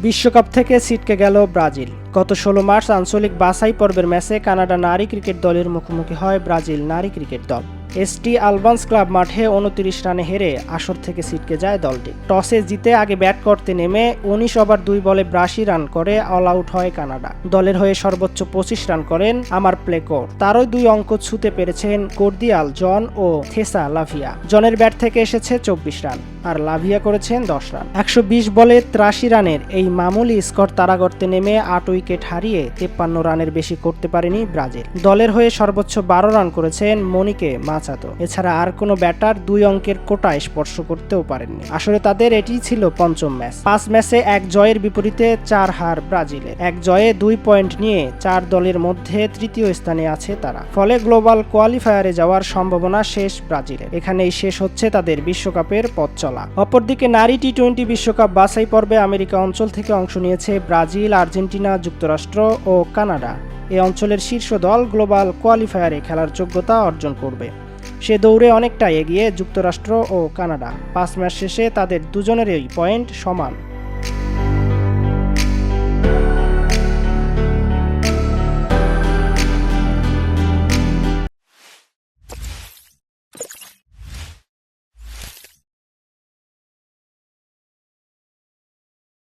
বিশ্বকাপ থেকে ছিটকে গেল ব্রাজিল। গত ১৬ মার্চ আঞ্চলিক বাছাই পর্বের ম্যাচে কানাডা নারী ক্রিকেট দলের মুখোমুখি হয় ব্রাজিল নারী ক্রিকেট দল। এসটি আলবান্স ক্লাব মাঠে ২৯ রানে হেরে আসর থেকে ছিটকে যায় দলটি। টসে জিতে আগে ব্যাট করতে নেমে ১৯ ওভার ২ বলে ৮২ রান করে অল আউট হয় কানাডা। দলের হয়ে সর্বোচ্চ ২৫ রান করেন আমার প্লেকোর। তারই ২ অঙ্ক ছুঁতে পেরেছেন কর্দিয়াল জন ও থেসা লাভিয়া। জনের ব্যাট থেকে এসেছে ২৪ রান, আর লাভিয়া করেছেন ১০ রান। ১২০ বলে ৮৩ রানের এই মামুলি স্কোর তাড়া করতে নেমে ৮ উইকেট হারিয়ে ৫৩ রানের বেশি করতে পারেনি ব্রাজিল। দলের হয়ে সর্বোচ্চ ১২ রান করেছেন মনিকে মাচাদো। এছাড়া আর কোনো ব্যাটার ২ অঙ্কের কোটায় স্পর্শ করতেও পারেননি। আসলে তাদের এটিই ছিল পঞ্চম ম্যাচ। ৫ ম্যাচে ১ জয়ের বিপরীতে ৪ হার ব্রাজিলের। ১ জয়ে ২ পয়েন্ট নিয়ে ৪ দলের মধ্যে তৃতীয় স্থানে আছে তারা। ফলে গ্লোবাল কোয়ালিফায়ারে যাওয়ার সম্ভাবনা শেষ ব্রাজিলের। এখানেই শেষ হচ্ছে তাদের বিশ্বকাপের পথ চলা। অপরদিকে নারী টি-২০ বিশ্বকাপ বাছাই পর্বে আমেরিকা অঞ্চল থেকে অংশ নিয়েছে ব্রাজিল, আর্জেন্টিনা, যুক্তরাষ্ট্র ও কানাডা। এই অঞ্চলের শীর্ষ দল গ্লোবাল কোয়ালিফায়ারে খেলার যোগ্যতা অর্জন করবে। সে দৌড়ে অনেকটা এগিয়ে যুক্তরাষ্ট্র ও কানাডা। ৫ ম্যাচ শেষে তাদের দুজনেরই পয়েন্ট সমান।